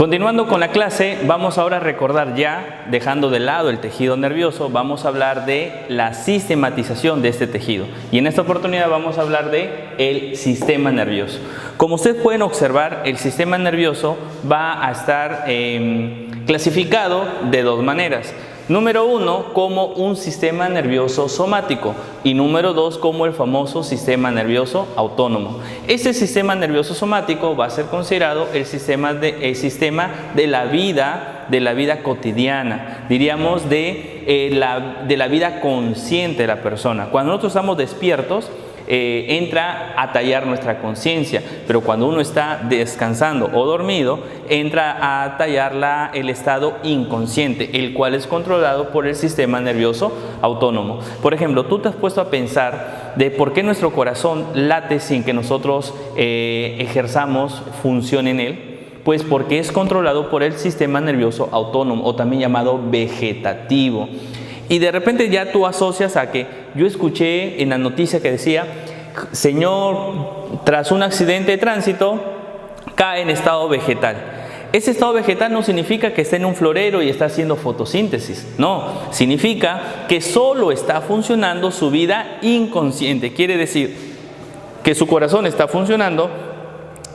Continuando con la clase, vamos ahora a recordar ya, dejando de lado el tejido nervioso, vamos a hablar de la sistematización de este tejido. Y en esta oportunidad vamos a hablar de el sistema nervioso. Como ustedes pueden observar, el sistema nervioso va a estar clasificado de dos maneras. Número 1, como un sistema nervioso somático y número 2, como el famoso sistema nervioso autónomo. Este sistema nervioso somático va a ser considerado el sistema de la vida cotidiana, diríamos de la vida consciente de la persona. Cuando nosotros estamos despiertos, entra a tallar nuestra conciencia, pero cuando uno está descansando o dormido, entra a tallar el estado inconsciente, el cual es controlado por el sistema nervioso autónomo. Por ejemplo, tú te has puesto a pensar de por qué nuestro corazón late sin que nosotros ejerzamos función en él. Pues porque es controlado por el sistema nervioso autónomo, o también llamado vegetativo. Y de repente ya tú asocias a que yo escuché en la noticia que decía, señor, tras un accidente de tránsito, cae en estado vegetal. Ese estado vegetal no significa que esté en un florero y está haciendo fotosíntesis. No, significa que solo está funcionando su vida inconsciente. Quiere decir que su corazón está funcionando,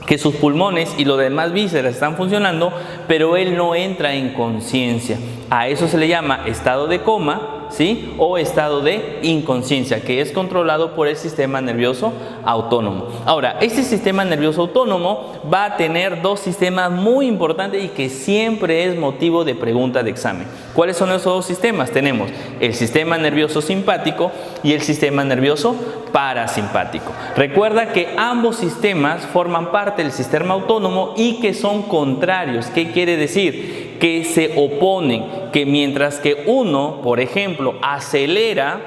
que sus pulmones y los demás vísceras están funcionando, pero él no entra en conciencia. A eso se le llama estado de coma, ¿sí? O estado de inconsciencia, que es controlado por el sistema nervioso autónomo. Ahora, este sistema nervioso autónomo va a tener dos sistemas muy importantes y que siempre es motivo de pregunta de examen. ¿Cuáles son esos dos sistemas? Tenemos el sistema nervioso simpático y el sistema nervioso parasimpático. Recuerda que ambos sistemas forman parte del sistema autónomo y que son contrarios. ¿Qué quiere decir? Que se oponen, que mientras que uno, por ejemplo, acelera,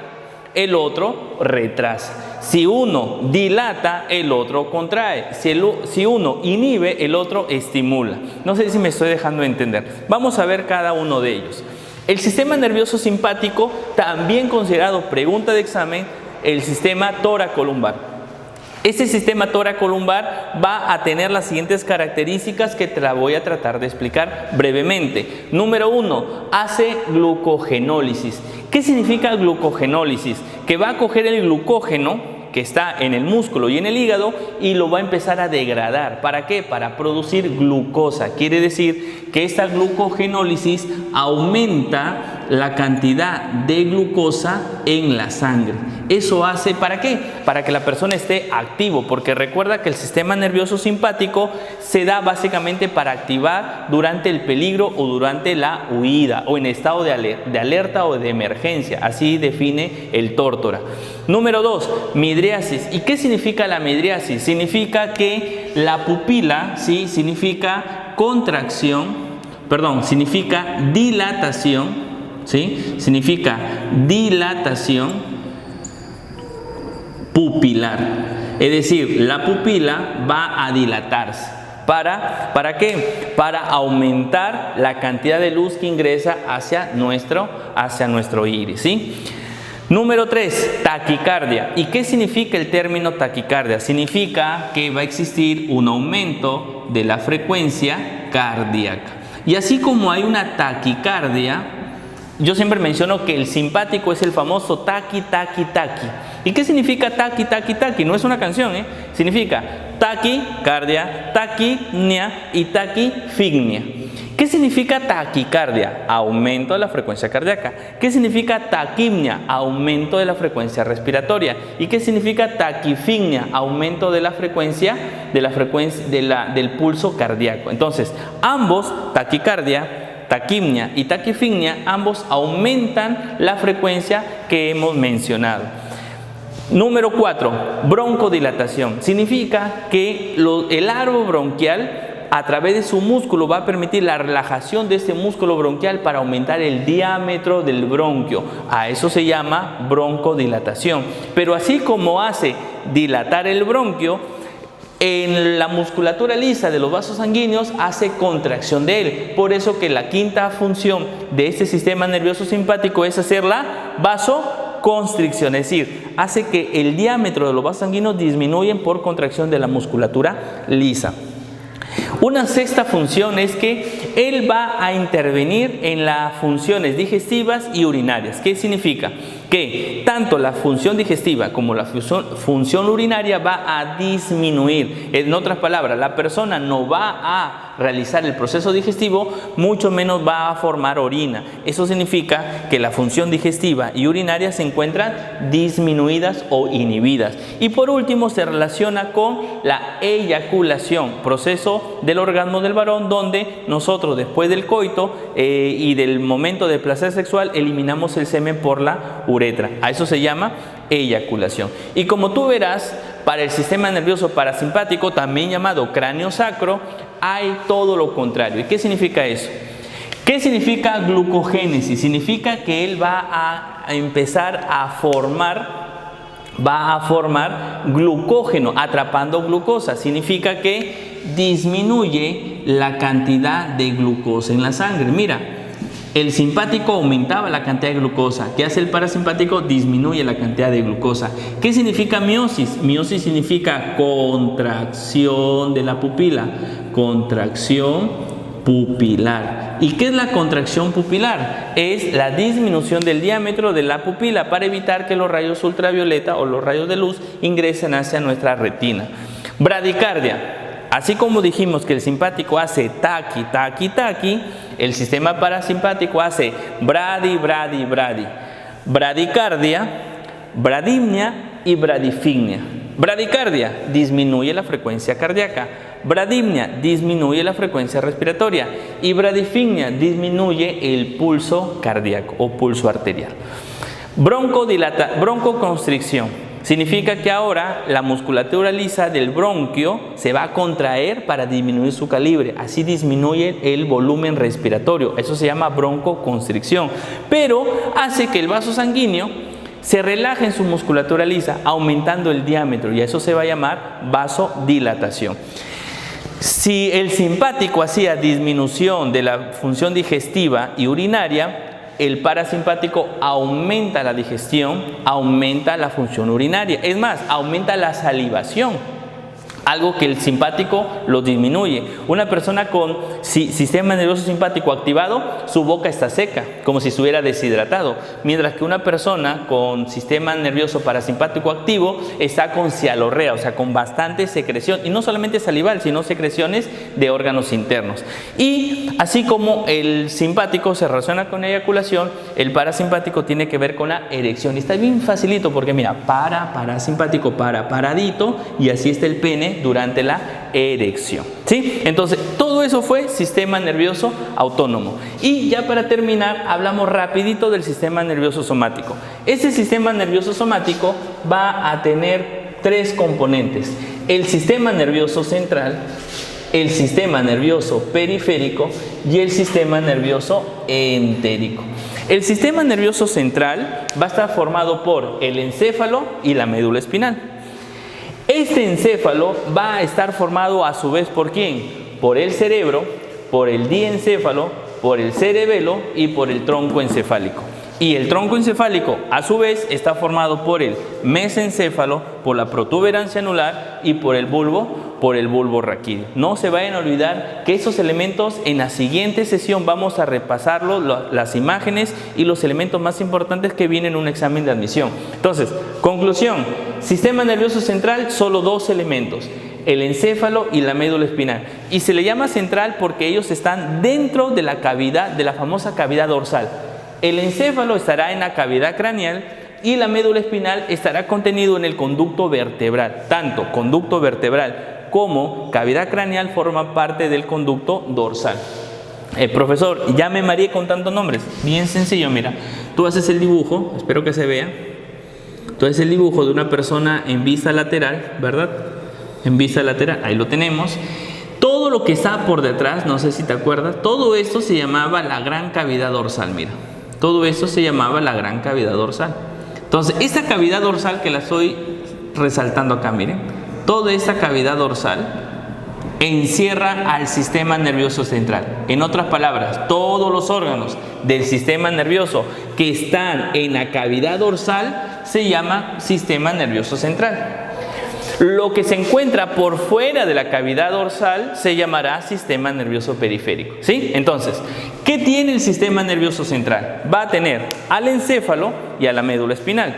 el otro retrasa. Si uno dilata, el otro contrae. Si uno inhibe, el otro estimula. No sé si me estoy dejando entender. Vamos a ver cada uno de ellos. El sistema nervioso simpático, también considerado pregunta de examen, el sistema toracolumbar. Este sistema toracolumbar va a tener las siguientes características que te la voy a tratar de explicar brevemente. Número 1, hace glucogenólisis. ¿Qué significa glucogenólisis? Que va a coger el glucógeno que está en el músculo y en el hígado y lo va a empezar a degradar. ¿Para qué? Para producir glucosa. Quiere decir que esta glucogenólisis aumenta la cantidad de glucosa en la sangre. ¿Eso hace para qué? Para que la persona esté activo, porque recuerda que el sistema nervioso simpático se da básicamente para activar durante el peligro o durante la huida o en estado de alerta o de emergencia. Así define el tórtora. Número 2, midriasis. ¿Y qué significa la midriasis? Significa que la pupila, ¿sí? Significa significa dilatación, ¿sí? Significa dilatación pupilar. Es decir, la pupila va a dilatarse. ¿Para qué? Para aumentar la cantidad de luz que ingresa hacia nuestro iris, ¿sí? Número 3, taquicardia. ¿Y qué significa el término taquicardia? Significa que va a existir un aumento de la frecuencia cardíaca. Y así como hay una taquicardia, yo siempre menciono que el simpático es el famoso taqui, taqui, taqui. ¿Y qué significa taqui, taqui, taqui? No es una canción, ¿eh? Significa taquicardia, taquipnia y taquifignia. ¿Qué significa taquicardia? Aumento de la frecuencia cardíaca. ¿Qué significa taquipnia? Aumento de la frecuencia respiratoria. ¿Y qué significa taquifignia? Aumento de la frecuencia del pulso cardíaco. Entonces, ambos, taquicardia, taquipnia y taquifignia, ambos aumentan la frecuencia que hemos mencionado. Número 4, broncodilatación. Significa que el aro bronquial a través de su músculo va a permitir la relajación de este músculo bronquial para aumentar el diámetro del bronquio. A eso se llama broncodilatación. Pero así como hace dilatar el bronquio, en la musculatura lisa de los vasos sanguíneos hace contracción de él. Por eso que la quinta función de este sistema nervioso simpático es hacer la vasoconstricción, es decir, hace que el diámetro de los vasos sanguíneos disminuya por contracción de la musculatura lisa. Una sexta función es que él va a intervenir en las funciones digestivas y urinarias. ¿Qué significa? Que tanto la función digestiva como la función urinaria va a disminuir. En otras palabras, la persona no va a realizar el proceso digestivo, mucho menos va a formar orina. Eso significa que la función digestiva y urinaria se encuentran disminuidas o inhibidas. Y por último, se relaciona con la eyaculación, proceso del orgasmo del varón, donde nosotros después del coito y del momento de placer sexual eliminamos el semen por la uretra. A eso se llama eyaculación. Y como tú verás, para el sistema nervioso parasimpático, también llamado cráneo sacro, hay todo lo contrario. ¿Y qué significa eso? ¿Qué significa glucogénesis? Significa que él va a empezar a formar glucógeno, atrapando glucosa. Significa que disminuye la cantidad de glucosa en la sangre. Mira, el simpático aumentaba la cantidad de glucosa. ¿Qué hace el parasimpático? Disminuye la cantidad de glucosa. ¿Qué significa miosis? Miosis significa contracción de la pupila. Contracción pupilar. ¿Y qué es la contracción pupilar? Es la disminución del diámetro de la pupila para evitar que los rayos ultravioleta o los rayos de luz ingresen hacia nuestra retina. Bradicardia. Así como dijimos que el simpático hace taqui, taqui, taqui, el sistema parasimpático hace bradi, bradi, bradi. Bradicardia, bradimnia y bradifignia. Bradicardia disminuye la frecuencia cardíaca. Bradimnia disminuye la frecuencia respiratoria. Y bradifignia disminuye el pulso cardíaco o pulso arterial. Broncoconstricción. Significa que ahora la musculatura lisa del bronquio se va a contraer para disminuir su calibre. Así disminuye el volumen respiratorio. Eso se llama broncoconstricción. Pero hace que el vaso sanguíneo se relaje en su musculatura lisa, aumentando el diámetro. Y eso se va a llamar vasodilatación. Si el simpático hacía disminución de la función digestiva y urinaria, el parasimpático aumenta la digestión, aumenta la función urinaria. Es más, aumenta la salivación, algo que el simpático lo disminuye. Una persona con sistema nervioso simpático activado, su boca está seca, como si estuviera deshidratado. Mientras que una persona con sistema nervioso parasimpático activo está con cialorrea, o sea, con bastante secreción. Y no solamente salival, sino secreciones de órganos internos. Y así como el simpático se relaciona con la eyaculación, el parasimpático tiene que ver con la erección. Y está bien facilito porque mira, parasimpático, paradito, y así está el pene durante la erección, ¿sí? Entonces, todo eso fue sistema nervioso autónomo. Y ya para terminar, hablamos rapidito del sistema nervioso somático. Ese sistema nervioso somático va a tener tres componentes: el sistema nervioso central, el sistema nervioso periférico y el sistema nervioso entérico. El sistema nervioso central va a estar formado por el encéfalo y la médula espinal. Este encéfalo va a estar formado a su vez ¿por quién? Por el cerebro, por el diencéfalo, por el cerebelo y por el tronco encefálico. Y el tronco encefálico a su vez está formado por el mesencéfalo, por la protuberancia anular y por el bulbo raquídeo. No se vayan a olvidar que esos elementos en la siguiente sesión vamos a repasarlos, las imágenes y los elementos más importantes que vienen en un examen de admisión. Entonces, conclusión: sistema nervioso central, solo dos elementos: el encéfalo y la médula espinal. Y se le llama central porque ellos están dentro de la cavidad, de la famosa cavidad dorsal. El encéfalo estará en la cavidad craneal y la médula espinal estará contenido en el conducto vertebral. Tanto conducto vertebral como cavidad craneal forman parte del conducto dorsal. Profesor, ya me mareé con tantos nombres. Bien sencillo, mira. Tú haces el dibujo, espero que se vea. Tú haces el dibujo de una persona en vista lateral, ¿verdad? En vista lateral, ahí lo tenemos. Todo lo que está por detrás, no sé si te acuerdas, todo esto se llamaba la gran cavidad dorsal, mira. Todo esto se llamaba la gran cavidad dorsal. Entonces, esta cavidad dorsal que la estoy resaltando acá, miren, toda esta cavidad dorsal encierra al sistema nervioso central. En otras palabras, todos los órganos del sistema nervioso que están en la cavidad dorsal se llama sistema nervioso central. Lo que se encuentra por fuera de la cavidad dorsal se llamará sistema nervioso periférico, ¿sí? Entonces, ¿qué tiene el sistema nervioso central? Va a tener al encéfalo y a la médula espinal.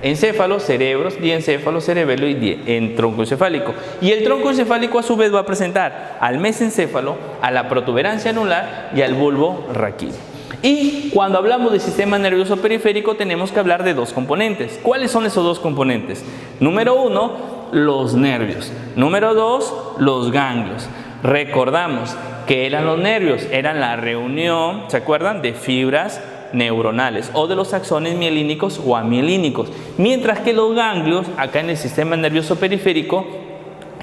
Encéfalo, cerebros, diencéfalo, cerebelo y tronco encefálico. Y el tronco encefálico a su vez va a presentar al mesencéfalo, a la protuberancia anular y al bulbo raquídeo. Y cuando hablamos de sistema nervioso periférico tenemos que hablar de dos componentes. ¿Cuáles son esos dos componentes? Número 1, los nervios. Número 2, los ganglios. Recordamos que eran los nervios, eran la reunión, ¿se acuerdan? De fibras neuronales o de los axones mielínicos o amielínicos. Mientras que los ganglios, acá en el sistema nervioso periférico,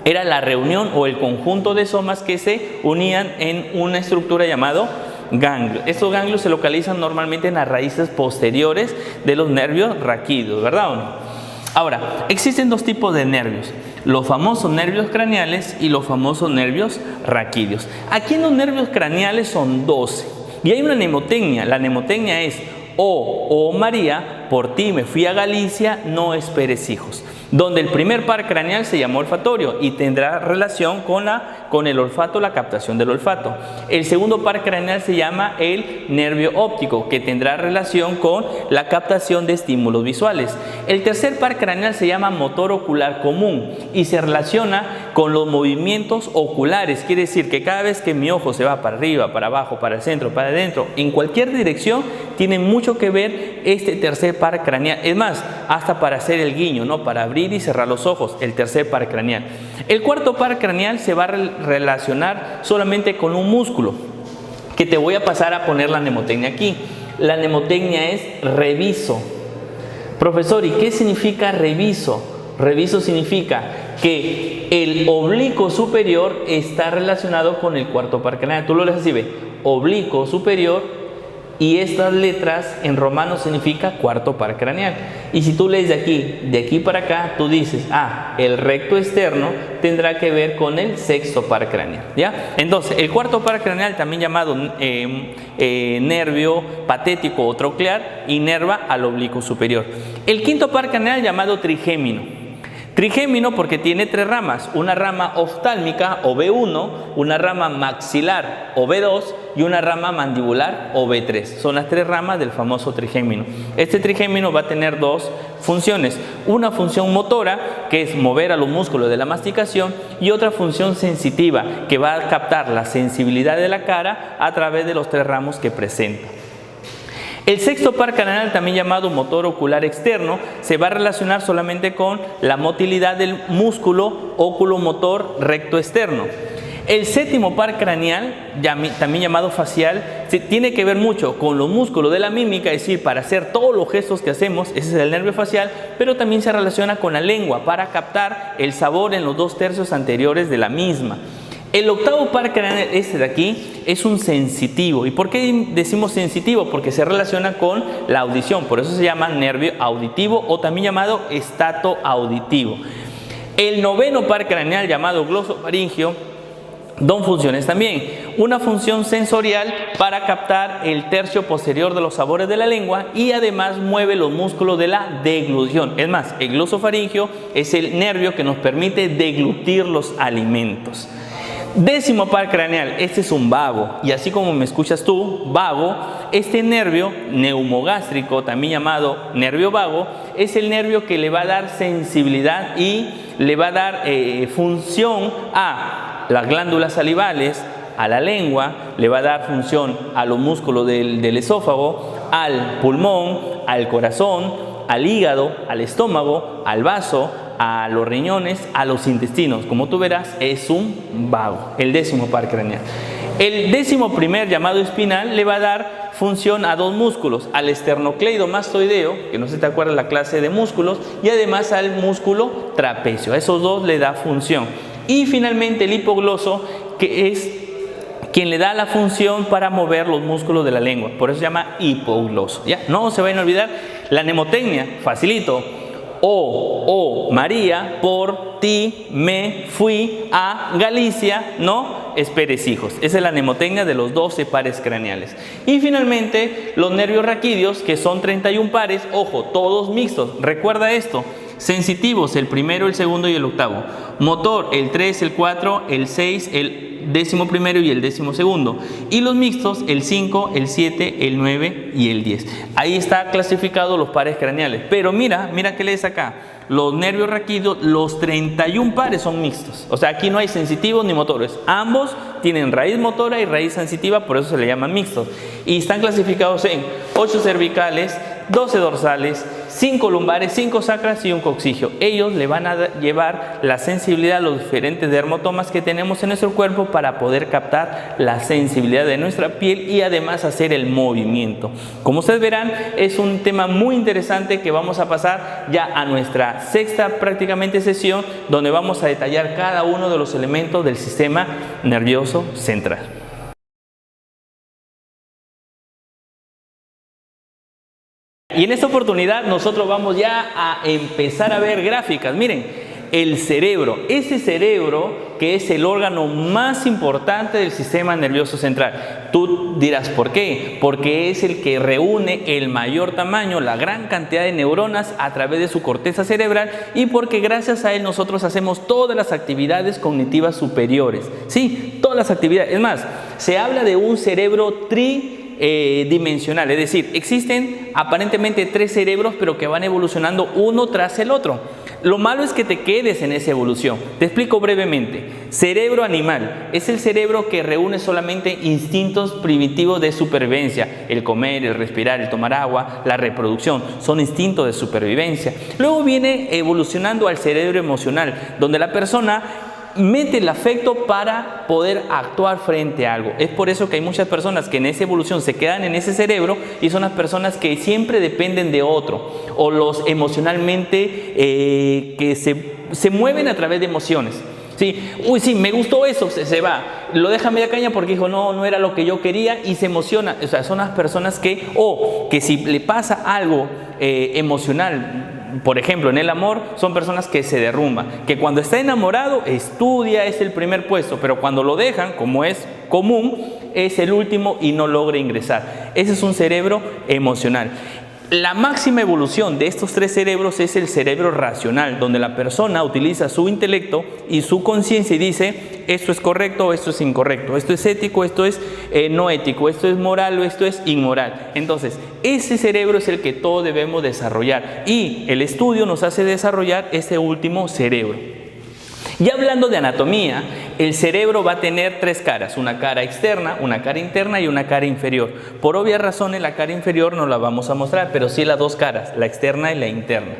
era la reunión o el conjunto de somas que se unían en una estructura llamado ganglio. Estos ganglios se localizan normalmente en las raíces posteriores de los nervios raquídeos, ¿verdad o no? Ahora, existen dos tipos de nervios, los famosos nervios craneales y los famosos nervios raquídeos. Aquí en los nervios craneales son 12 y hay una mnemotecnia. La mnemotecnia es: oh María, por ti me fui a Galicia, no esperes hijos. Donde el primer par craneal se llama olfatorio y tendrá relación con el olfato, la captación del olfato. El segundo par craneal se llama el nervio óptico, que tendrá relación con la captación de estímulos visuales. El tercer par craneal se llama motor ocular común y se relaciona con los movimientos oculares. Quiere decir que cada vez que mi ojo se va para arriba, para abajo, para el centro, para adentro, en cualquier dirección, tiene mucho que ver este tercer par craneal. Es más, hasta para hacer el guiño, ¿no? Para abrir y cerrar los ojos, el tercer par craneal. El cuarto par craneal se va a relacionar solamente con un músculo, que te voy a pasar a poner la mnemotecnia aquí. La mnemotecnia es reviso. Profesor, ¿y qué significa reviso? Reviso significa que el oblicuo superior está relacionado con el cuarto par craneal. Tú lo lees así, ve, oblicuo superior. Y estas letras en romano significa cuarto par craneal. Y si tú lees de aquí para acá, tú dices, el recto externo tendrá que ver con el sexto par craneal, ¿ya? Entonces, el cuarto par craneal, también llamado nervio patético o troclear, inerva al oblicuo superior. El quinto par craneal, llamado trigémino. Trigémino porque tiene 3 ramas, una rama oftálmica o B1, una rama maxilar o B2 y una rama mandibular o B3. Son las 3 ramas del famoso trigémino. Este trigémino va a tener 2 funciones, una función motora, que es mover a los músculos de la masticación, y otra función sensitiva, que va a captar la sensibilidad de la cara a través de los 3 ramos que presenta. El sexto par craneal, también llamado motor ocular externo, se va a relacionar solamente con la motilidad del músculo oculomotor recto externo. El séptimo par craneal, también llamado facial, tiene que ver mucho con los músculos de la mímica, es decir, para hacer todos los gestos que hacemos, ese es el nervio facial, pero también se relaciona con la lengua para captar el sabor en los 2 tercios anteriores de la misma. El octavo par craneal, este de aquí, es un sensitivo. ¿Y por qué decimos sensitivo? Porque se relaciona con la audición, por eso se llama nervio auditivo o también llamado estato auditivo. El noveno par craneal, llamado glosofaringio, 2 funciones también. Una función sensorial para captar el tercio posterior de los sabores de la lengua y además mueve los músculos de la deglución. Es más, el glosofaringio es el nervio que nos permite deglutir los alimentos. Décimo par craneal, este es un vago, y así como me escuchas tú, vago, este nervio neumogástrico, también llamado nervio vago, es el nervio que le va a dar sensibilidad y le va a dar función a las glándulas salivales, a la lengua, le va a dar función a los músculos del esófago, al pulmón, al corazón, al hígado, al estómago, al vaso, a los riñones, a los intestinos. Como tú verás, es un vago, el décimo par craneal. El décimo primer, llamado espinal, le va a dar función a 2 músculos, al esternocleidomastoideo, que no se te acuerda la clase de músculos, y además al músculo trapecio. A esos 2 le da función. Y finalmente el hipogloso, que es quien le da la función para mover los músculos de la lengua, por eso se llama hipogloso. ¿Ya? No se vayan a olvidar la mnemotecnia, facilito. Oh María, por ti me fui a Galicia, no esperes hijos. Esa es la mnemotecnia de los 12 pares craneales. Y finalmente los nervios raquídeos, que son 31 pares, ojo, todos mixtos. Recuerda esto, Sensitivos, el primero, el segundo y el octavo. Motor, el 3, el 4, el 6, el 11º y el 12º. Y los mixtos, el 5, el 7, el 9 y el 10. Ahí está clasificado los pares craneales. Pero mira qué lees acá. Los nervios raquídeos, los 31 pares son mixtos. O sea, aquí no hay sensitivos ni motores. Ambos tienen raíz motora y raíz sensitiva, por eso se le llaman mixtos. Y están clasificados en 8 cervicales, 12 dorsales, 5 lumbares, 5 sacras y un coccigio. Ellos le van a llevar la sensibilidad a los diferentes dermatomas que tenemos en nuestro cuerpo para poder captar la sensibilidad de nuestra piel y además hacer el movimiento. Como ustedes verán, es un tema muy interesante que vamos a pasar ya a nuestra sexta prácticamente sesión, donde vamos a detallar cada uno de los elementos del sistema nervioso central. Y en esta oportunidad nosotros vamos ya a empezar a ver gráficas. Miren, el cerebro, ese cerebro que es el órgano más importante del sistema nervioso central. Tú dirás, ¿por qué? Porque es el que reúne el mayor tamaño, la gran cantidad de neuronas a través de su corteza cerebral, y porque gracias a él nosotros hacemos todas las actividades cognitivas superiores. Sí, todas las actividades. Es más, se habla de un cerebro tridimensional, es decir, existen aparentemente 3 cerebros, pero que van evolucionando uno tras el otro. Lo malo es que te quedes en esa evolución. Te explico brevemente. Cerebro animal es el cerebro que reúne solamente instintos primitivos de supervivencia: el comer, el respirar, el tomar agua, la reproducción, son instintos de supervivencia. Luego viene evolucionando al cerebro emocional, donde la persona mete el afecto para poder actuar frente a algo. Es por eso que hay muchas personas que en esa evolución se quedan en ese cerebro y son las personas que siempre dependen de otro, o los emocionalmente que se mueven a través de emociones. Sí, uy, sí, me gustó eso, se va, lo deja media caña porque dijo no era lo que yo quería y se emociona. O sea, son las personas que si le pasa algo emocional, por ejemplo, en el amor, son personas que se derrumban, que cuando está enamorado estudia, es el primer puesto, pero cuando lo dejan, como es común, es el último y no logra ingresar. Ese es un cerebro emocional. La máxima evolución de estos 3 cerebros es el cerebro racional, donde la persona utiliza su intelecto y su conciencia y dice: esto es correcto, esto es incorrecto, esto es ético, esto es no ético, esto es moral o esto es inmoral. Entonces, ese cerebro es el que todos debemos desarrollar, y el estudio nos hace desarrollar ese último cerebro. Y hablando de anatomía, el cerebro va a tener 3 caras: una cara externa, una cara interna y una cara inferior. Por obvias razones, la cara inferior no la vamos a mostrar, pero sí las 2 caras, la externa y la interna.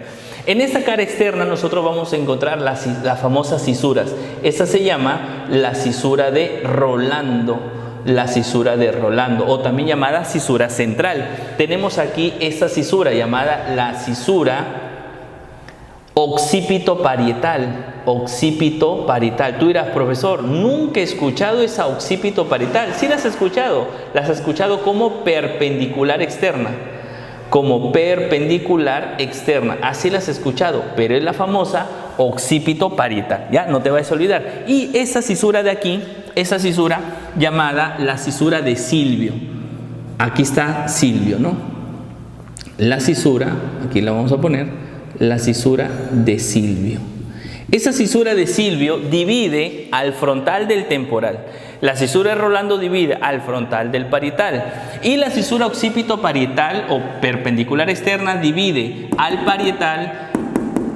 En esta cara externa nosotros vamos a encontrar las famosas cisuras. Esta se llama la cisura de Rolando. La cisura de Rolando, o también llamada cisura central. Tenemos aquí esta cisura llamada la cisura occipito parietal. Occipito parietal. Tú dirás: profesor, nunca he escuchado esa occipito parietal. Sí las has escuchado como perpendicular externa. Como perpendicular externa, así las has escuchado, pero es la famosa occipito parietal, ya no te vayas a olvidar. Y esa cisura de aquí, esa cisura llamada la cisura de Silvio. Aquí está Silvio, ¿no? La cisura, aquí la vamos a poner, la cisura de Silvio. Esa cisura de Silvio divide al frontal del temporal. La cisura de Rolando divide al frontal del parietal. Y la cisura occipito parietal o perpendicular externa divide al parietal,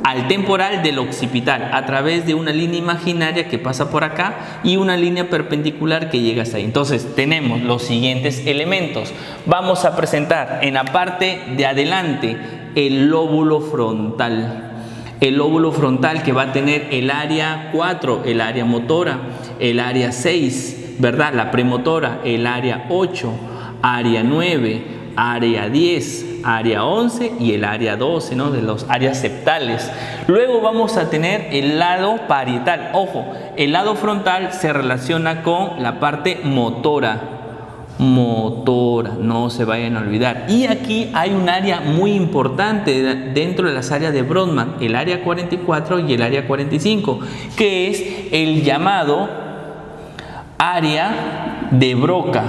al temporal del occipital, a través de una línea imaginaria que pasa por acá y una línea perpendicular que llega hasta ahí. Entonces tenemos los siguientes elementos. Vamos a presentar en la parte de adelante el lóbulo frontal. El lóbulo frontal, que va a tener el área 4, el área motora, el área 6, ¿verdad? La premotora, el área 8, área 9, área 10, área 11 y el área 12, ¿no? De los áreas septales. Luego vamos a tener el lado parietal. Ojo, el lado frontal se relaciona con la parte motora, no se vayan a olvidar. Y aquí hay un área muy importante dentro de las áreas de Brodmann, el área 44 y el área 45, que es el llamado área de Broca.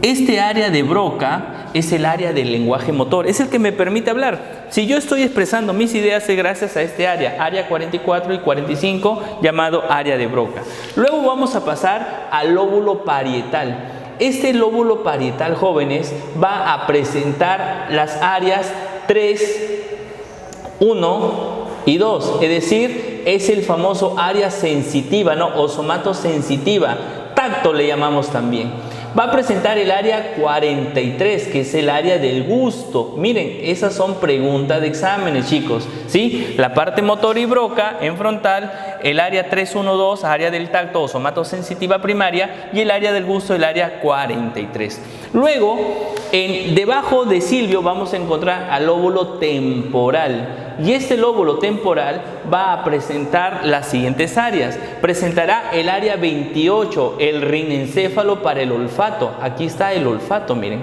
Este área de Broca es el área del lenguaje motor, es el que me permite hablar. Si yo estoy expresando mis ideas es gracias a este área 44 y 45, llamado área de Broca. Luego vamos a pasar al lóbulo parietal. Este lóbulo parietal, jóvenes, va a presentar las áreas 3, 1 y 2, es decir, es el famoso área sensitiva, ¿no? O somatosensitiva, tacto le llamamos también. Va a presentar el área 43, que es el área del gusto. Miren, esas son preguntas de exámenes, chicos, ¿sí? La parte motor y Broca en frontal, el área 312, área del tacto o somatosensitiva primaria, y el área del gusto, el área 43. Luego, debajo de Silvio vamos a encontrar al lóbulo temporal. Y este lóbulo temporal va a presentar las siguientes áreas. Presentará el área 28, el rinencéfalo para el olfato. Aquí está el olfato, miren.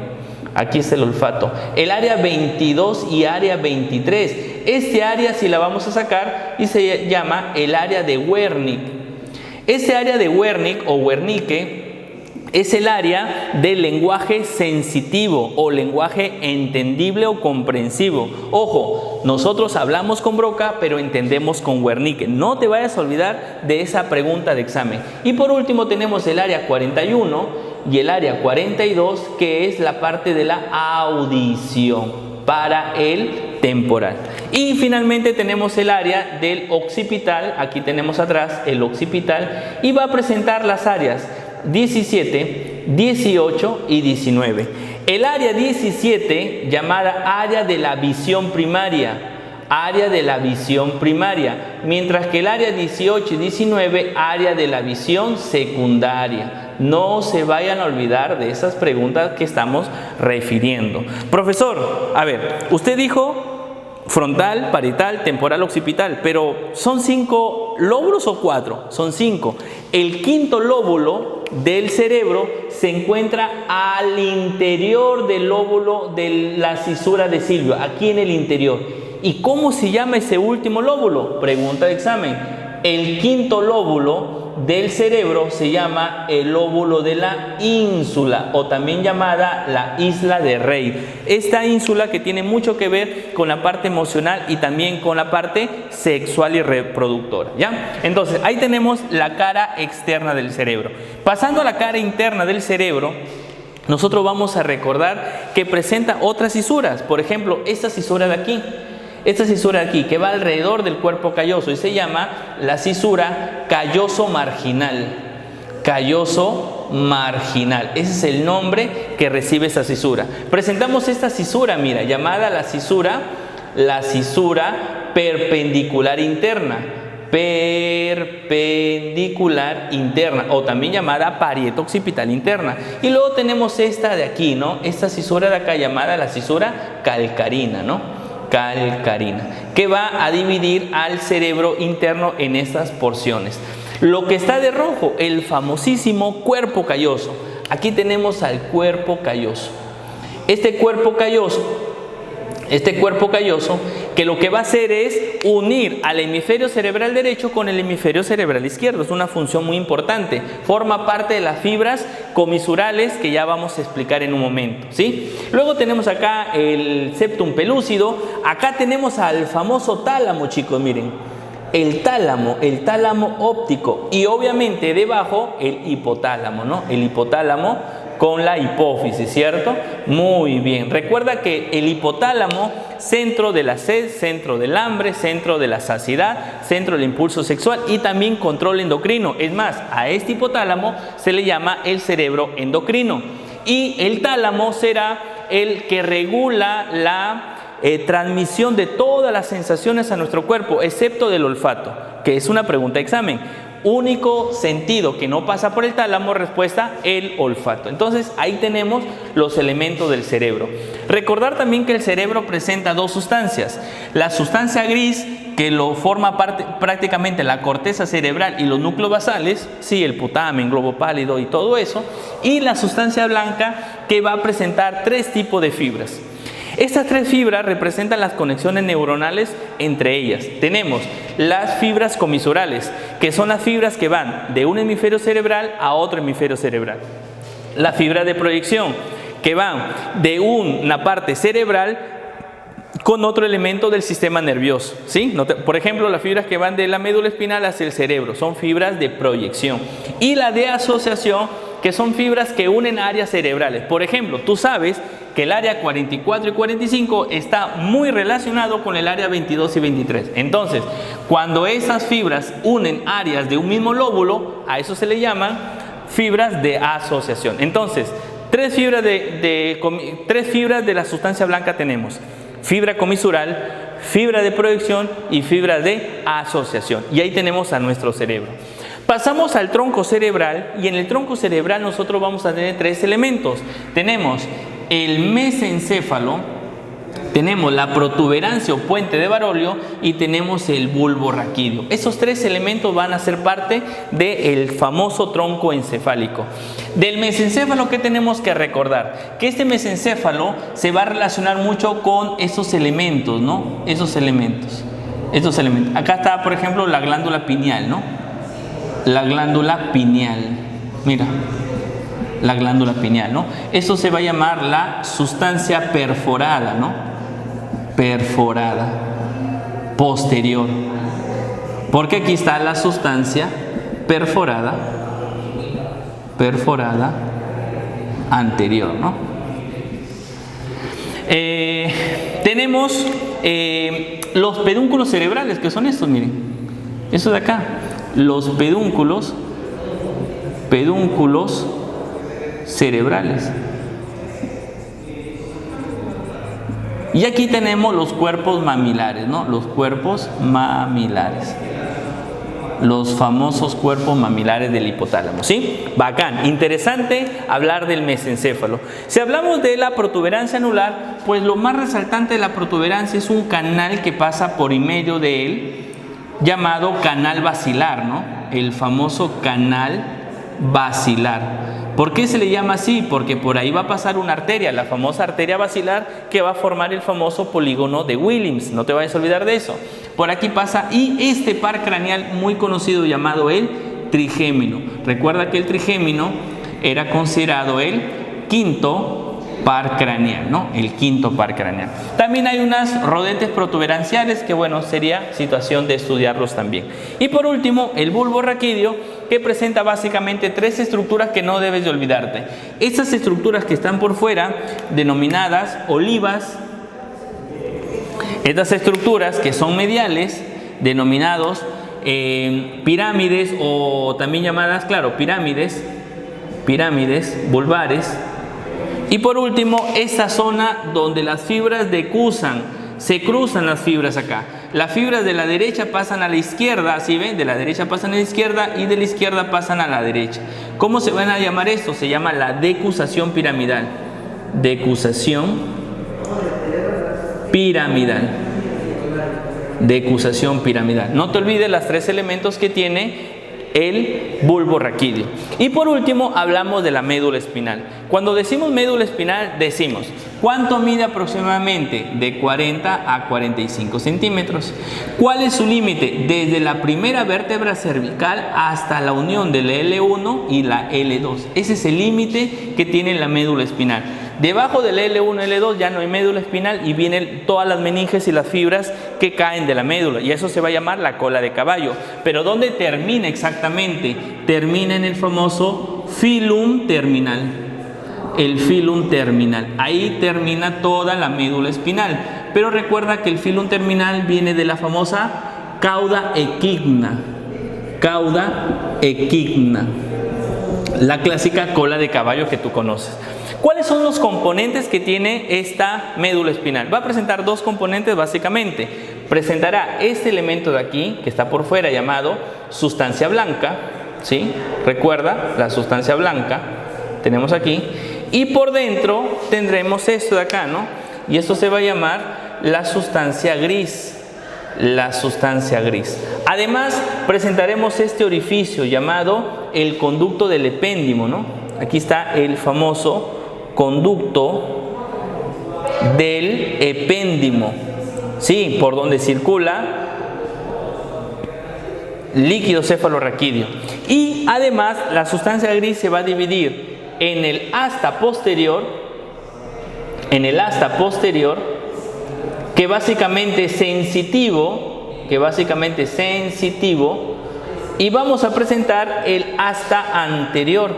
Aquí está el olfato. El área 22 y área 23. Este área sí la vamos a sacar y se llama el área de Wernicke. Este área de Wernicke o Wernicke es el área del lenguaje sensitivo o lenguaje entendible o comprensivo. Ojo, nosotros hablamos con Broca, pero entendemos con Wernicke. No te vayas a olvidar de esa pregunta de examen. Y por último tenemos el área 41 y el área 42, que es la parte de la audición para el temporal. Y finalmente tenemos el área del occipital. Aquí tenemos atrás el occipital y va a presentar las áreas 17, 18 y 19. El área 17, llamada área de la visión primaria, mientras que el área 18 y 19, área de la visión secundaria. No se vayan a olvidar de esas preguntas que estamos refiriendo. Profesor, a ver, usted dijo frontal, parietal, temporal, occipital, pero ¿son 5 lóbulos o 4? Son 5. El quinto lóbulo del cerebro se encuentra al interior del lóbulo de la cisura de Silvio, aquí en el interior. ¿Y cómo se llama ese último lóbulo? Pregunta de examen. El quinto lóbulo del cerebro se llama el lóbulo de la ínsula, o también llamada la isla de Rey. Esta ínsula que tiene mucho que ver con la parte emocional y también con la parte sexual y reproductora, ¿ya? Entonces, ahí tenemos la cara externa del cerebro. Pasando a la cara interna del cerebro, nosotros vamos a recordar que presenta otras cisuras. Por ejemplo, esta cisura de aquí. Esta cisura de aquí, que va alrededor del cuerpo calloso y se llama la cisura calloso marginal. Calloso marginal. Ese es el nombre que recibe esa cisura. Presentamos esta cisura, mira, llamada la cisura perpendicular interna. Perpendicular interna, o también llamada parieto-occipital interna. Y luego tenemos esta de aquí, ¿no? Esta cisura de acá llamada la cisura calcarina, ¿no? Calcarina, que va a dividir al cerebro interno en estas porciones. Lo que está de rojo, el famosísimo cuerpo calloso. Aquí tenemos al cuerpo calloso. Este cuerpo calloso, que lo que va a hacer es unir al hemisferio cerebral derecho con el hemisferio cerebral izquierdo. Es una función muy importante. Forma parte de las fibras comisurales que ya vamos a explicar en un momento, ¿sí? Luego tenemos acá el septum pelúcido. Acá tenemos al famoso tálamo, chicos, miren. El tálamo óptico. Y obviamente debajo el hipotálamo, ¿no? El hipotálamo con la hipófisis, ¿cierto? Muy bien. Recuerda que el hipotálamo, centro de la sed, centro del hambre, centro de la saciedad, centro del impulso sexual y también control endocrino. Es más, a este hipotálamo se le llama el cerebro endocrino. Y el tálamo será el que regula la transmisión de todas las sensaciones a nuestro cuerpo, excepto del olfato, que es una pregunta de examen. Único sentido que no pasa por el tálamo, respuesta, el olfato. Entonces ahí tenemos los elementos del cerebro. Recordar también que el cerebro presenta dos sustancias. La sustancia gris, que lo forma parte prácticamente la corteza cerebral y los núcleos basales, sí, el putamen, globo pálido y todo eso. Y la sustancia blanca, que va a presentar 3 tipos de fibras. Estas 3 fibras representan las conexiones neuronales entre ellas. Tenemos las fibras comisurales, que son las fibras que van de un hemisferio cerebral a otro hemisferio cerebral. La fibra de proyección, que van de una parte cerebral con otro elemento del sistema nervioso, ¿sí? Por ejemplo, las fibras que van de la médula espinal hacia el cerebro son fibras de proyección. Y la de asociación, que son fibras que unen áreas cerebrales. Por ejemplo, tú sabes que el área 44 y 45 está muy relacionado con el área 22 y 23. Entonces, cuando esas fibras unen áreas de un mismo lóbulo, a eso se le llaman fibras de asociación. Entonces, tres fibras de la sustancia blanca tenemos: fibra comisural, fibra de proyección y fibra de asociación. Y ahí tenemos a nuestro cerebro. Pasamos al tronco cerebral, y en el tronco cerebral nosotros vamos a tener tres elementos. Tenemos el mesencéfalo, tenemos la protuberancia o puente de Barolio y tenemos el bulbo raquídeo. Esos tres elementos van a ser parte del famoso tronco encefálico. Del mesencéfalo, ¿qué tenemos que recordar? Que este mesencéfalo se va a relacionar mucho con esos elementos, ¿no? Esos elementos. Acá está, por ejemplo, la glándula pineal, ¿no? La glándula pineal, mira, la glándula pineal, ¿no? Eso se va a llamar la sustancia perforada, ¿no? Perforada, posterior. Porque aquí está la sustancia perforada anterior, ¿no? Tenemos los pedúnculos cerebrales, que son estos, miren, eso de acá. Los pedúnculos cerebrales. Y aquí tenemos los cuerpos mamilares, ¿no? Los cuerpos mamilares. Los famosos cuerpos mamilares del hipotálamo, ¿sí? Bacán, interesante hablar del mesencéfalo. Si hablamos de la protuberancia anular, pues lo más resaltante de la protuberancia es un canal que pasa por en medio de él, llamado canal basilar, ¿no? El famoso canal basilar. ¿Por qué se le llama así? Porque por ahí va a pasar una arteria, la famosa arteria basilar, que va a formar el famoso polígono de Willis. No te vayas a olvidar de eso. Por aquí pasa, y este par craneal muy conocido llamado el trigémino. Recuerda que el trigémino era considerado el quinto par craneal, ¿no? El quinto par craneal. También hay unas rodetes protuberanciales que, bueno, sería situación de estudiarlos también. Y por último, el bulbo raquídeo, que presenta básicamente tres estructuras que no debes de olvidarte. Estas estructuras que están por fuera, denominadas olivas, estas estructuras que son mediales, denominados pirámides, o también llamadas, claro, pirámides vulvares. Y por último, esta zona donde las fibras decusan, se cruzan las fibras acá. Las fibras de la derecha pasan a la izquierda, ¿sí ven? De la derecha pasan a la izquierda y de la izquierda pasan a la derecha. ¿Cómo se van a llamar esto? Se llama la decusación piramidal. Decusación piramidal. Decusación piramidal. No te olvides los tres elementos que tiene el bulbo raquídeo. Y por último hablamos de la médula espinal. Cuando decimos médula espinal, decimos ¿cuánto mide aproximadamente? De 40 a 45 centímetros. ¿Cuál es su límite? Desde la primera vértebra cervical hasta la unión de la L1 y la L2. Ese es el límite que tiene la médula espinal. Debajo del L1 y L2 ya no hay médula espinal y vienen todas las meninges y las fibras que caen de la médula, y eso se va a llamar la cola de caballo. Pero ¿dónde termina exactamente? Termina en el famoso filum terminal. El filum terminal. Ahí termina toda la médula espinal. Pero recuerda que el filum terminal viene de la famosa cauda equigna. Cauda equigna. La clásica cola de caballo que tú conoces. ¿Cuáles son los componentes que tiene esta médula espinal? Va a presentar dos componentes básicamente. Presentará este elemento de aquí, que está por fuera, llamado sustancia blanca, ¿sí? Recuerda, la sustancia blanca, tenemos aquí. Y por dentro tendremos esto de acá, ¿no? Y esto se va a llamar la sustancia gris. La sustancia gris. Además, presentaremos este orificio llamado el conducto del epéndimo, ¿no? Aquí está el famoso conducto del epéndimo, sí, por donde circula líquido cefalorraquídeo. Y además la sustancia gris se va a dividir en el asta posterior en el asta posterior, que básicamente es sensitivo, y vamos a presentar el asta anterior.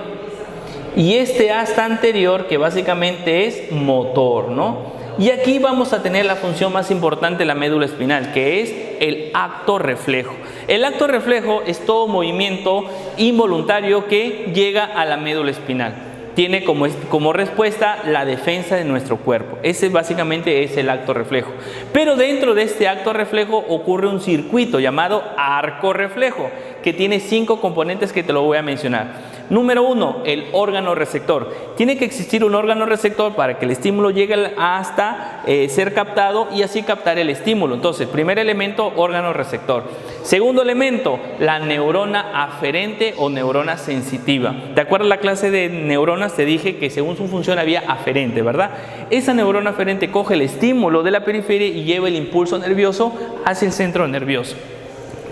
Y este asta anterior, que básicamente es motor, ¿no? Y aquí vamos a tener la función más importante de la médula espinal, que es el acto reflejo. El acto reflejo es todo movimiento involuntario que llega a la médula espinal. Tiene como respuesta la defensa de nuestro cuerpo. Ese básicamente es el acto reflejo. Pero dentro de este acto reflejo ocurre un circuito llamado arco reflejo, que tiene 5 componentes que te lo voy a mencionar. Número 1, el órgano receptor. Tiene que existir un órgano receptor para que el estímulo llegue hasta ser captado y así captar el estímulo. Entonces, primer elemento, órgano receptor. Segundo elemento, la neurona aferente o neurona sensitiva. ¿Te acuerdas la clase de neuronas? Te dije que según su función había aferente, ¿verdad? Esa neurona aferente coge el estímulo de la periferia y lleva el impulso nervioso hacia el centro nervioso.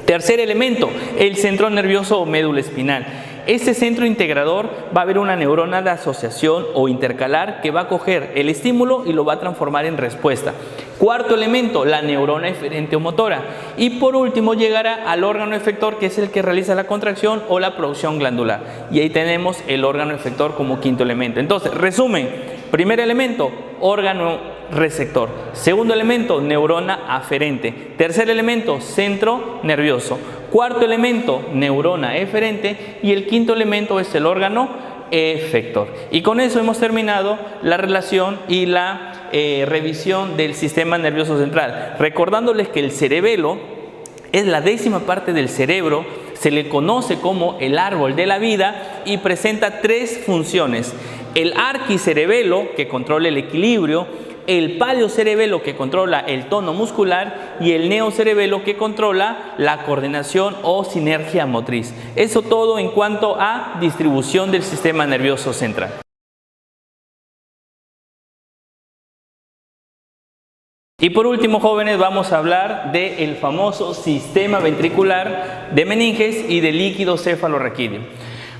Tercer elemento, el centro nervioso o médula espinal. Este centro integrador va a haber una neurona de asociación o intercalar que va a coger el estímulo y lo va a transformar en respuesta. Cuarto elemento, la neurona eferente o motora. Y por último llegará al órgano efector, que es el que realiza la contracción o la producción glandular. Y ahí tenemos el órgano efector como quinto elemento. Entonces, resumen, primer elemento, órgano receptor. Segundo elemento, neurona aferente. Tercer elemento, centro nervioso. Cuarto elemento, neurona eferente. Y el quinto elemento es el órgano efector. Y con eso hemos terminado la relación y la revisión del sistema nervioso central. Recordándoles que el cerebelo es la 10ª parte del cerebro, se le conoce como el árbol de la vida y presenta 3 funciones. El arquicerebelo, que controla el equilibrio, el paleocerebelo, que controla el tono muscular, y el neocerebelo, que controla la coordinación o sinergia motriz. Eso todo en cuanto a distribución del sistema nervioso central. Y por último, jóvenes, vamos a hablar del famoso sistema ventricular de meninges y del líquido cefalorraquídeo.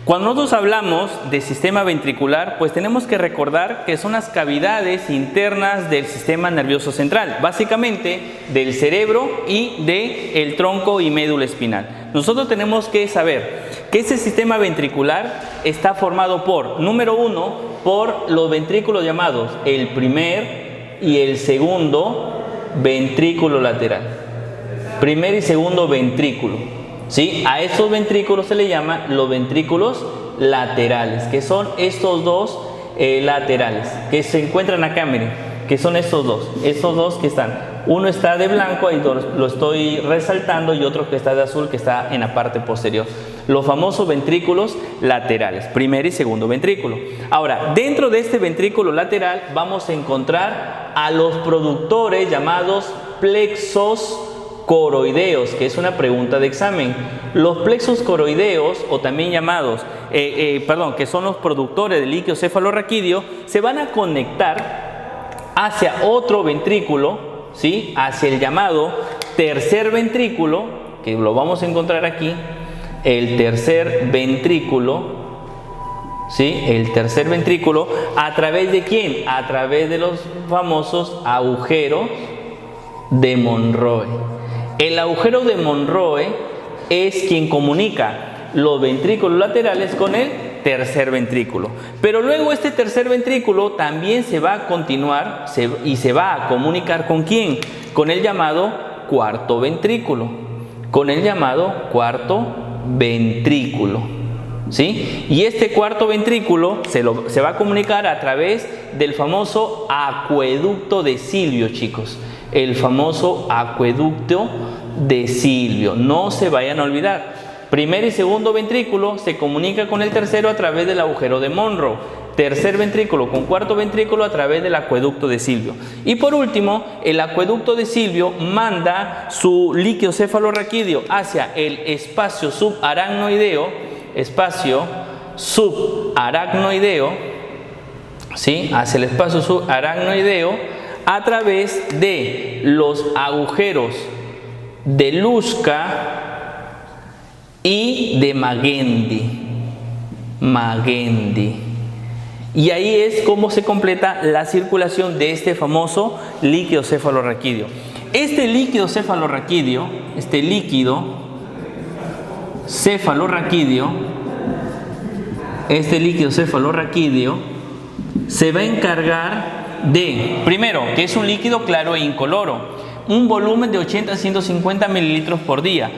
Cuando nosotros hablamos de sistema ventricular, pues tenemos que recordar que son las cavidades internas del sistema nervioso central, básicamente del cerebro y del tronco y médula espinal. Nosotros tenemos que saber que ese sistema ventricular está formado por, número 1, por los ventrículos llamados el primer y el segundo ventrículo lateral. Primer y segundo ventrículo. ¿Sí? A estos ventrículos se le llama los ventrículos laterales, que son estos dos laterales, que se encuentran acá, miren, que son estos dos que están. Uno está de blanco, ahí lo estoy resaltando, y otro que está de azul, que está en la parte posterior. Los famosos ventrículos laterales, primer y segundo ventrículo. Ahora, dentro de este ventrículo lateral vamos a encontrar a los productores llamados plexos coroideos, que es una pregunta de examen. Los plexos coroideos, o también llamados, que son los productores del líquido cefalorraquídeo, se van a conectar hacia otro ventrículo, ¿sí? Hacia el llamado tercer ventrículo, que lo vamos a encontrar aquí, el tercer ventrículo, ¿sí? El tercer ventrículo, ¿a través de quién? A través de los famosos agujeros de Monroe. El agujero de Monroe es quien comunica los ventrículos laterales con el tercer ventrículo. Pero luego este tercer ventrículo también se va a continuar y se va a comunicar ¿con quién? Con el llamado cuarto ventrículo. Con el llamado cuarto ventrículo. ¿Sí? Y este cuarto ventrículo se va a comunicar a través del famoso acueducto de Silvio, chicos. El famoso acueducto de Silvio. No se vayan a olvidar. Primer y segundo ventrículo se comunica con el tercero a través del agujero de Monroe. Tercer ventrículo con cuarto ventrículo a través del acueducto de Silvio. Y por último, el acueducto de Silvio manda su líquido cefalorraquídeo hacia el espacio subaracnoideo, ¿sí? Hacia el espacio subaracnoideo, a través de los agujeros de Luschka y de Magendie. Y ahí es como se completa la circulación de este famoso líquido cefalorraquídeo. Este líquido cefalorraquídeo se va a encargar de, primero, que es un líquido claro e incoloro, un volumen de 80 a 150 mililitros por día.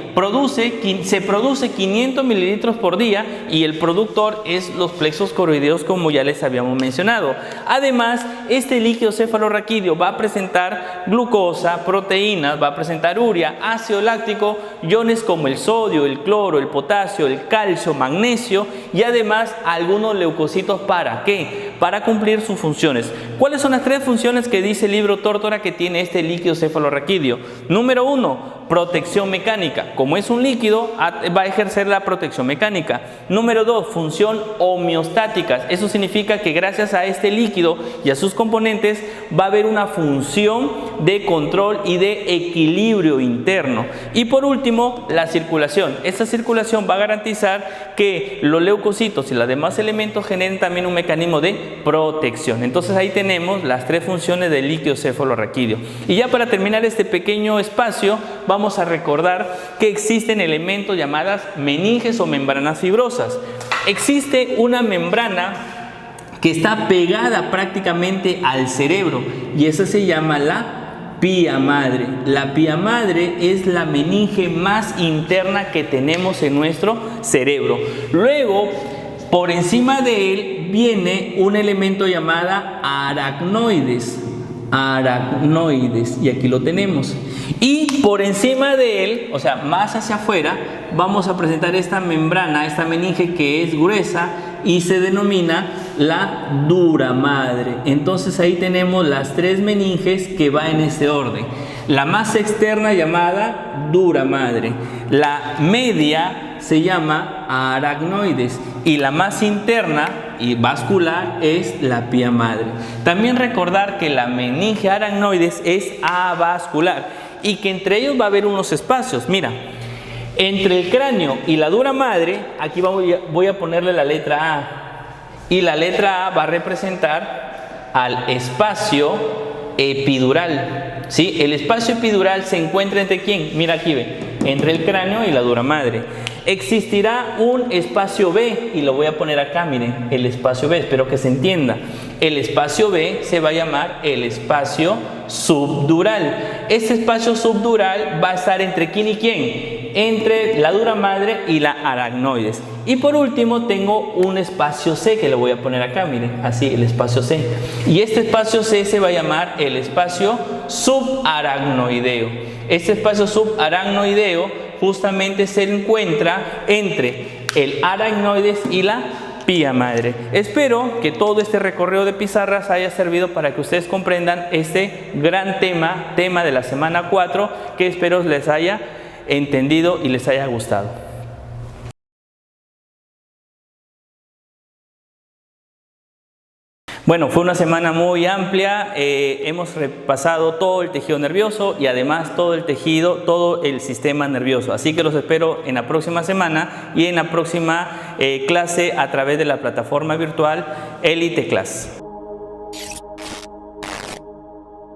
Se produce 500 mililitros por día y el productor es los plexos coroideos, como ya les habíamos mencionado. Además, este líquido cefalorraquídeo va a presentar glucosa, proteínas, va a presentar urea, ácido láctico, iones como el sodio, el cloro, el potasio, el calcio, magnesio y además algunos leucocitos. ¿Para qué? Para cumplir sus funciones. ¿Cuáles son las 3 funciones que dice el libro Tórtora que tiene este líquido cefalorraquídeo? Número 1, protección mecánica. Como es un líquido, va a ejercer la protección mecánica. Número 2, función homeostática. Eso significa que gracias a este líquido y a sus componentes va a haber una función de control y de equilibrio interno. Y por último, la circulación. Esta circulación va a garantizar que los leucocitos y los demás elementos generen también un mecanismo de protección. Entonces ahí tenemos las 3 funciones del líquido cefalorraquídeo. Y ya para terminar este pequeño espacio, vamos a recordar que existen elementos llamadas meninges o membranas fibrosas. Existe una membrana que está pegada prácticamente al cerebro y esa se llama la pía madre. La pía madre es la meninge más interna que tenemos en nuestro cerebro. Luego, por encima de él viene un elemento llamado aracnoides, y aquí lo tenemos. Y por encima de él, o sea, más hacia afuera, vamos a presentar esta membrana, esta meninge que es gruesa y se denomina la dura madre. Entonces ahí tenemos las 3 meninges que va en ese orden. La más externa llamada dura madre, la media se llama aracnoides y la más interna y vascular es la pía madre. También recordar que la meninge aracnoides es avascular y que entre ellos va a haber unos espacios. Mira, entre el cráneo y la dura madre, aquí voy a ponerle la letra A y la letra A va a representar al espacio epidural. ¿Sí? El espacio epidural se encuentra entre ¿quién? Mira aquí, ve, entre el cráneo y la dura madre. Existirá un espacio B y lo voy a poner acá, miren, el espacio B, espero que se entienda. El espacio B se va a llamar el espacio subdural. Este espacio subdural va a estar entre ¿quién y quién? Entre la dura madre y la aracnoides. Y por último tengo un espacio C que lo voy a poner acá, miren, así, el espacio C. Y este espacio C se va a llamar el espacio subaracnoideo. Este espacio subaracnoideo justamente se encuentra entre el aracnoides y la pía madre. Espero que todo este recorrido de pizarras haya servido para que ustedes comprendan este gran tema de la semana 4, que espero les haya entendido y les haya gustado. Bueno, fue una semana muy amplia, hemos repasado todo el tejido nervioso y además todo el sistema nervioso. Así que los espero en la próxima semana y en la próxima clase a través de la plataforma virtual Elite Class.